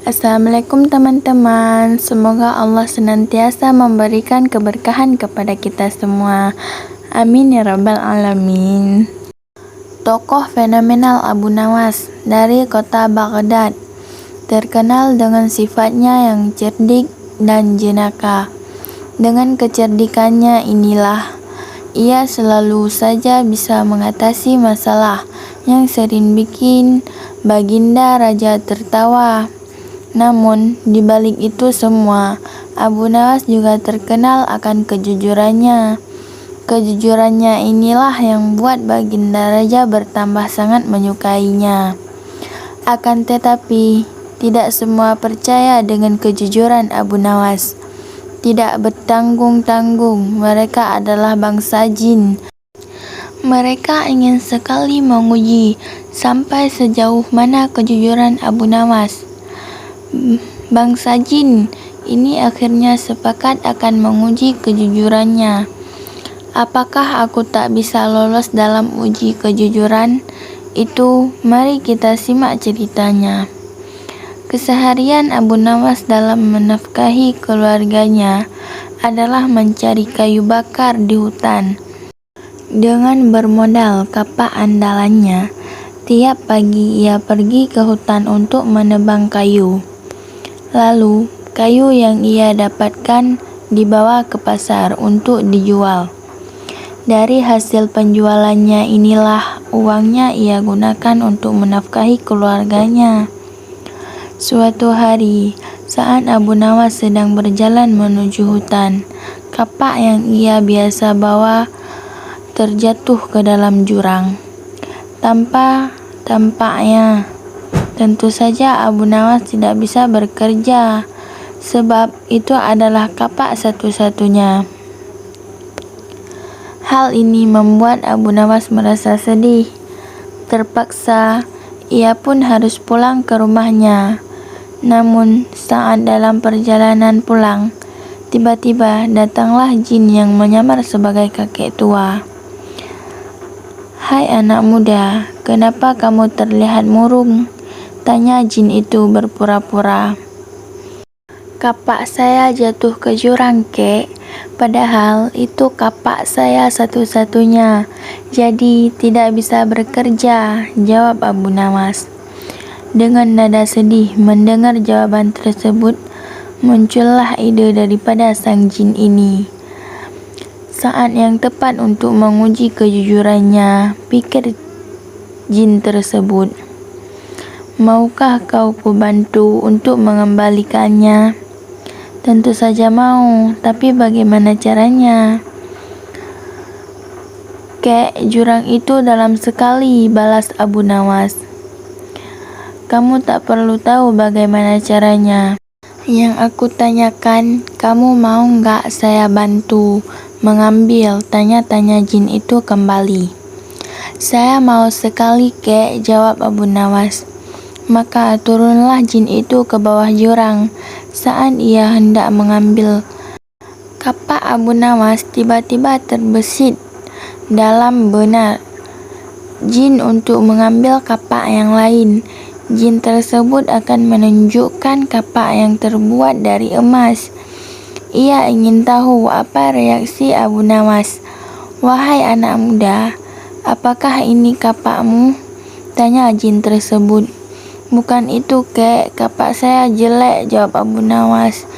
Assalamualaikum teman-teman, semoga Allah senantiasa memberikan keberkahan kepada kita semua. Amin ya rabbal alamin. Tokoh fenomenal Abu Nawas dari kota Baghdad, terkenal dengan sifatnya yang cerdik dan jenaka. Dengan kecerdikannya inilah ia selalu saja bisa mengatasi masalah yang sering bikin Baginda Raja tertawa. Namun, di balik itu semua, Abu Nawas juga terkenal akan kejujurannya. Kejujurannya inilah yang buat Baginda Raja bertambah sangat menyukainya. Akan tetapi, tidak semua percaya dengan kejujuran Abu Nawas. Tidak bertanggung-tanggung, mereka adalah bangsa jin. Mereka ingin sekali menguji sampai sejauh mana kejujuran Abu Nawas. Bangsa jin ini akhirnya sepakat akan menguji kejujurannya. Apakah aku tak bisa lolos dalam uji kejujuran? Itu mari kita simak ceritanya. Keseharian Abu Nawas dalam menafkahi keluarganya adalah mencari kayu bakar di hutan. Dengan bermodal kapak andalannya, tiap pagi ia pergi ke hutan untuk menebang kayu. Lalu, kayu yang ia dapatkan dibawa ke pasar untuk dijual. Dari hasil penjualannya inilah uangnya ia gunakan untuk menafkahi keluarganya. Suatu hari, saat Abu Nawas sedang berjalan menuju hutan, kapak yang ia biasa bawa terjatuh ke dalam jurang. Tanpa tampaknya, tentu saja Abu Nawas tidak bisa bekerja, sebab itu adalah kapak satu-satunya. Hal ini membuat Abu Nawas merasa sedih. Terpaksa, ia pun harus pulang ke rumahnya. Namun, saat dalam perjalanan pulang, tiba-tiba datanglah jin yang menyamar sebagai kakek tua. "Hai anak muda, kenapa kamu terlihat murung?" tanya jin itu berpura-pura. "Kapak saya jatuh ke jurang, Kek. Padahal itu kapak saya satu-satunya, jadi tidak bisa bekerja," jawab Abu Nawas. Dengan nada sedih mendengar jawaban tersebut, muncullah ide daripada sang jin ini. Saat yang tepat untuk menguji kejujurannya, pikir jin tersebut. "Maukah kau kubantu untuk mengembalikannya?" "Tentu saja mau, tapi bagaimana caranya?" "Kek, jurang itu dalam sekali," balas Abu Nawas. "Kamu tak perlu tahu bagaimana caranya. Yang aku tanyakan, kamu mau nggak saya bantu mengambil?" tanya-tanya jin itu kembali. "Saya mau sekali, Kek," jawab Abu Nawas. Maka turunlah jin itu ke bawah jurang. Saat ia hendak mengambil kapak Abu Nawas, tiba-tiba terbesit dalam benak jin untuk mengambil kapak yang lain. Jin tersebut akan menunjukkan kapak yang terbuat dari emas. Ia ingin tahu apa reaksi Abu Nawas. "Wahai anak muda, apakah ini kapakmu?" tanya jin tersebut. "Bukan itu, Kek, kapak saya jelek," jawab Abu Nawas.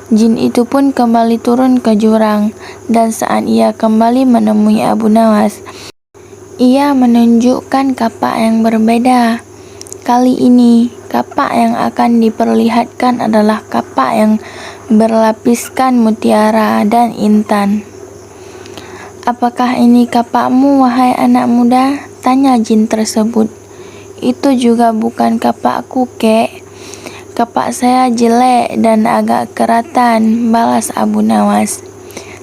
Jin itu pun kembali turun ke jurang, dan saat ia kembali menemui Abu Nawas, ia menunjukkan kapak yang berbeda. Kali ini, kapak yang akan diperlihatkan adalah kapak yang berlapiskan mutiara dan intan. "Apakah ini kapakmu, wahai anak muda?" tanya jin tersebut. "Itu juga bukan kapakku, Kek. Kapak saya jelek dan agak keratan," balas Abu Nawas.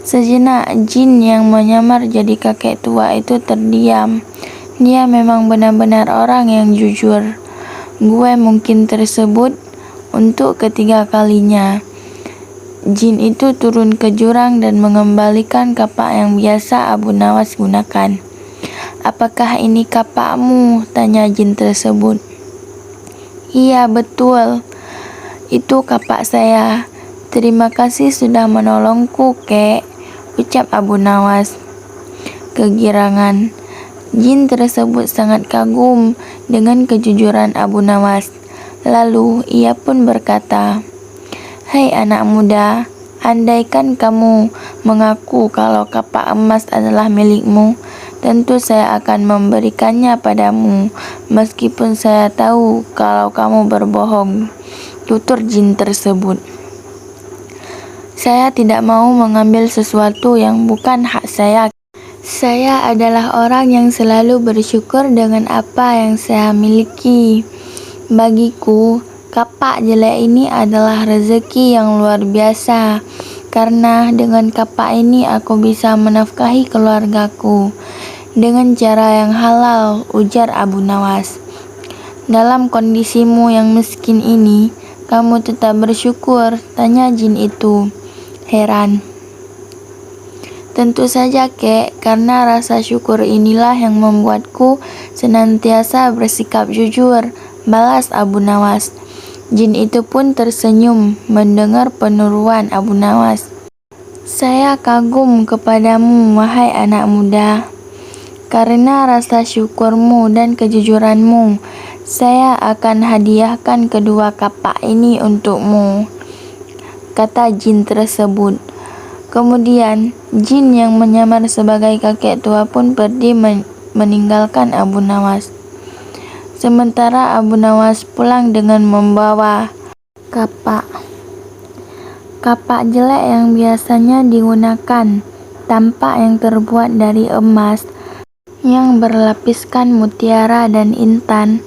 Sejenak, jin yang menyamar jadi kakek tua itu terdiam. Dia memang benar-benar orang yang jujur. "Gue mungkin tersebut untuk ketiga kalinya." Jin itu turun ke jurang dan mengembalikan kapak yang biasa Abu Nawas gunakan. "Apakah ini kapakmu?" tanya jin tersebut. "Iya, betul. Itu kapak saya. Terima kasih sudah menolongku, kek, ucap Abu Nawas kegirangan. Jin tersebut sangat kagum dengan kejujuran Abu Nawas. Lalu ia pun berkata, "Hai anak muda, andaikan kamu mengaku kalau kapak emas adalah milikmu, tentu saya akan memberikannya padamu, meskipun saya tahu kalau kamu berbohong," tutur jin tersebut. "Saya tidak mau mengambil sesuatu yang bukan hak saya. Saya adalah orang yang selalu bersyukur dengan apa yang saya miliki. Bagiku, kapak jelek ini adalah rezeki yang luar biasa, karena dengan kapak ini aku bisa menafkahi keluargaku dengan cara yang halal," ujar Abu Nawas. "Dalam kondisimu yang miskin ini, kamu tetap bersyukur?" tanya jin itu, heran. "Tentu saja, kek, karena rasa syukur inilah yang membuatku senantiasa bersikap jujur," balas Abu Nawas. Jin itu pun tersenyum mendengar penuruan Abu Nawas. "Saya kagum kepadamu, wahai anak muda. Karena rasa syukurmu dan kejujuranmu, saya akan hadiahkan kedua kapak ini untukmu," kata jin tersebut. Kemudian, jin yang menyamar sebagai kakek tua pun pergi meninggalkan Abu Nawas. Sementara Abu Nawas pulang dengan membawa kapak. Kapak jelek yang biasanya digunakan, tampak yang terbuat dari emas yang berlapiskan mutiara dan intan.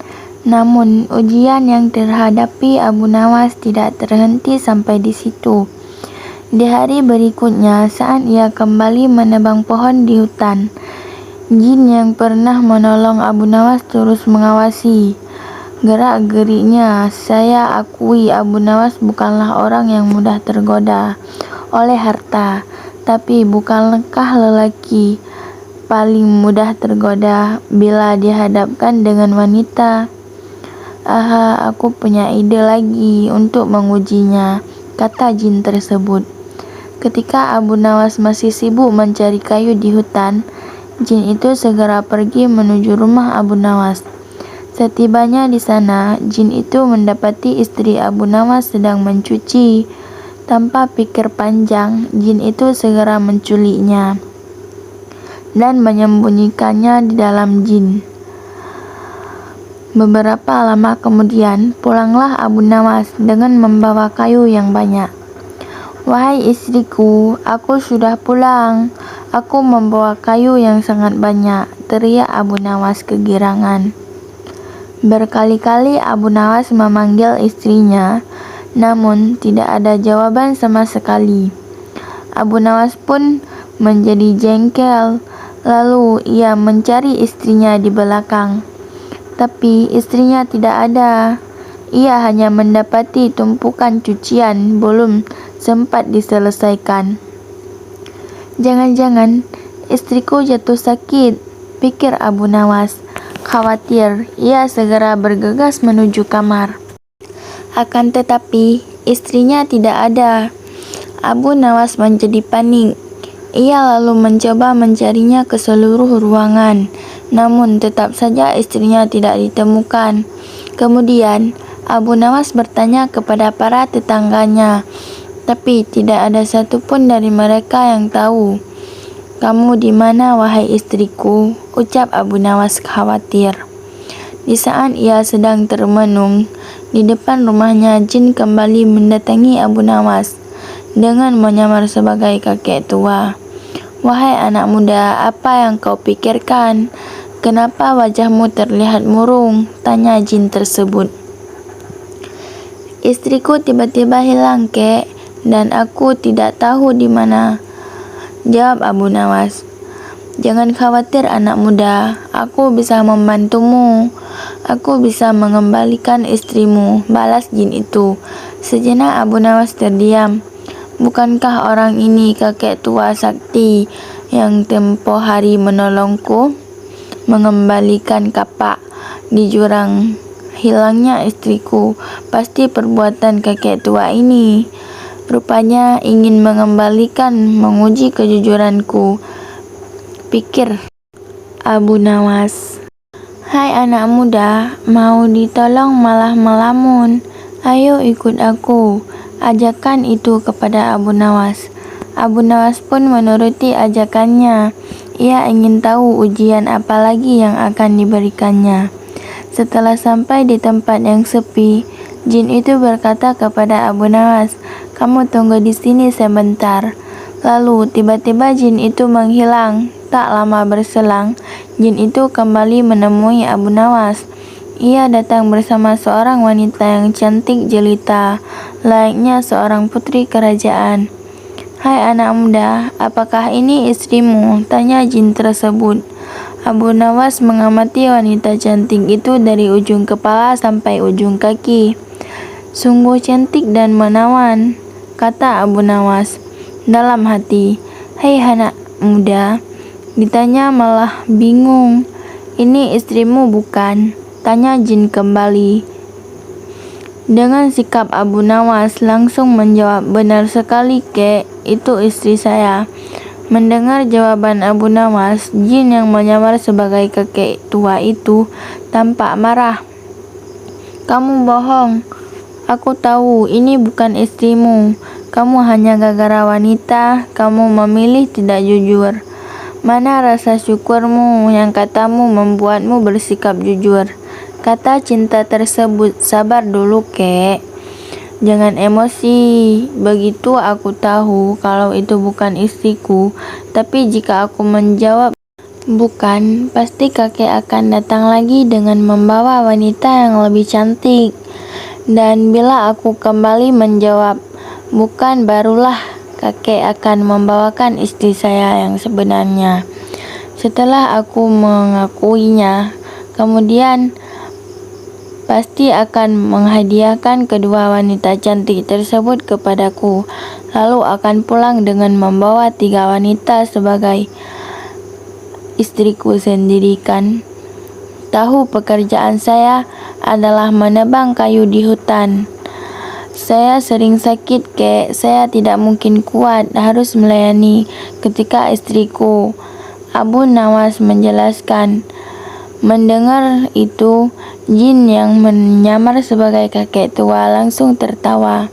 Namun, ujian yang terhadapi Abu Nawas tidak terhenti sampai di situ. Di hari berikutnya, saat ia kembali menebang pohon di hutan, jin yang pernah menolong Abu Nawas terus mengawasi gerak-geriknya. Saya akui Abu Nawas bukanlah orang yang mudah tergoda oleh harta, tapi bukankah lelaki paling mudah tergoda bila dihadapkan dengan wanita? "Aha, aku punya ide lagi untuk mengujinya," kata jin tersebut. Ketika Abu Nawas masih sibuk mencari kayu di hutan, jin itu segera pergi menuju rumah Abu Nawas. Setibanya di sana, jin itu mendapati istri Abu Nawas sedang mencuci. Tanpa pikir panjang, jin itu segera menculiknya dan menyembunyikannya di dalam jin. Beberapa lama kemudian, pulanglah Abu Nawas dengan membawa kayu yang banyak. "Wahai istriku, aku sudah pulang. Aku membawa kayu yang sangat banyak," teriak Abu Nawas kegirangan. Berkali-kali Abu Nawas memanggil istrinya, namun tidak ada jawaban sama sekali. Abu Nawas pun menjadi jengkel. Lalu ia mencari istrinya di belakang, tapi istrinya tidak ada. Ia hanya mendapati tumpukan cucian belum sempat diselesaikan. "Jangan-jangan istriku jatuh sakit," pikir Abu Nawas. Khawatir, ia segera bergegas menuju kamar. Akan tetapi, istrinya tidak ada. Abu Nawas menjadi panik. Ia lalu mencoba mencarinya ke seluruh ruangan, namun tetap saja istrinya tidak ditemukan. Kemudian, Abu Nawas bertanya kepada para tetangganya, tapi tidak ada satupun dari mereka yang tahu. "Kamu di mana, wahai istriku?" ucap Abu Nawas khawatir. Di saat ia sedang termenung, di depan rumahnya jin kembali mendatangi Abu Nawas dengan menyamar sebagai kakek tua. "Wahai anak muda, apa yang kau pikirkan? Kenapa wajahmu terlihat murung?" tanya jin tersebut. "Istriku tiba-tiba hilang, kek, dan aku tidak tahu di mana," jawab Abu Nawas. "Jangan khawatir anak muda, aku bisa membantumu. Aku bisa mengembalikan istrimu," balas jin itu. Sejenak Abu Nawas terdiam. "Bukankah orang ini kakek tua sakti yang tempo hari menolongku mengembalikan kapak di jurang hilangnya istriku pasti perbuatan kakek tua ini. Rupanya ingin mengembalikan, menguji kejujuranku, pikir Abu Nawas. Hai anak muda, mau ditolong malah melamun. Ayo ikut aku, ajakan itu kepada Abu Nawas. Abu Nawas pun menuruti ajakannya. Ia ingin tahu ujian apa lagi yang akan diberikannya. Setelah sampai di tempat yang sepi, jin itu berkata kepada Abu Nawas, "Kamu tunggu di sini sebentar." Lalu tiba-tiba jin itu menghilang. Tak lama berselang, jin itu kembali menemui Abu Nawas. Ia datang bersama seorang wanita yang cantik jelita, layaknya seorang putri kerajaan. Hai anak muda, apakah ini istrimu? Tanya jin tersebut. Abu Nawas mengamati wanita cantik itu dari ujung kepala sampai ujung kaki. Sungguh cantik dan menawan, kata Abu Nawas dalam hati. Hai anak muda, ditanya malah bingung. Ini istrimu bukan? Tanya jin kembali. Dengan sikap Abu Nawas langsung menjawab, benar sekali kek, itu istri saya. Mendengar jawaban Abu Nawas, jin yang menyamar sebagai kakek tua itu tampak marah. Kamu bohong. Aku tahu ini bukan istrimu. Kamu hanya gara-gara wanita, kamu memilih tidak jujur. Mana rasa syukurmu yang katamu membuatmu bersikap jujur? Kata cinta tersebut, sabar dulu kek. Jangan emosi. Begitu aku tahu kalau itu bukan istriku. Tapi jika aku menjawab bukan, pasti kakek akan datang lagi dengan membawa wanita yang lebih cantik. Dan bila aku kembali menjawab bukan, barulah kakek akan membawakan istri saya yang sebenarnya. Setelah aku mengakuinya, kemudian pasti akan menghadiahkan kedua wanita cantik tersebut kepadaku, lalu akan pulang dengan membawa 3 wanita sebagai istriku sendiri kan. Tahu pekerjaan saya adalah menebang kayu di hutan. Saya sering sakit kek, saya tidak mungkin kuat, harus melayani ketika istriku. Abu Nawas menjelaskan. Mendengar itu, jin yang menyamar sebagai kakek tua langsung tertawa,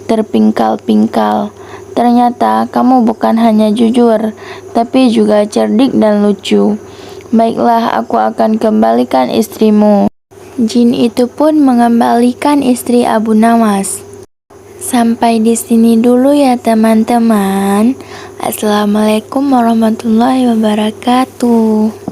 terpingkal-pingkal. Ternyata kamu bukan hanya jujur, tapi juga cerdik dan lucu. Baiklah, aku akan kembalikan istrimu. Jin itu pun mengembalikan istri Abu Nawas. Sampai di sini dulu ya teman-teman. Assalamualaikum warahmatullahi wabarakatuh.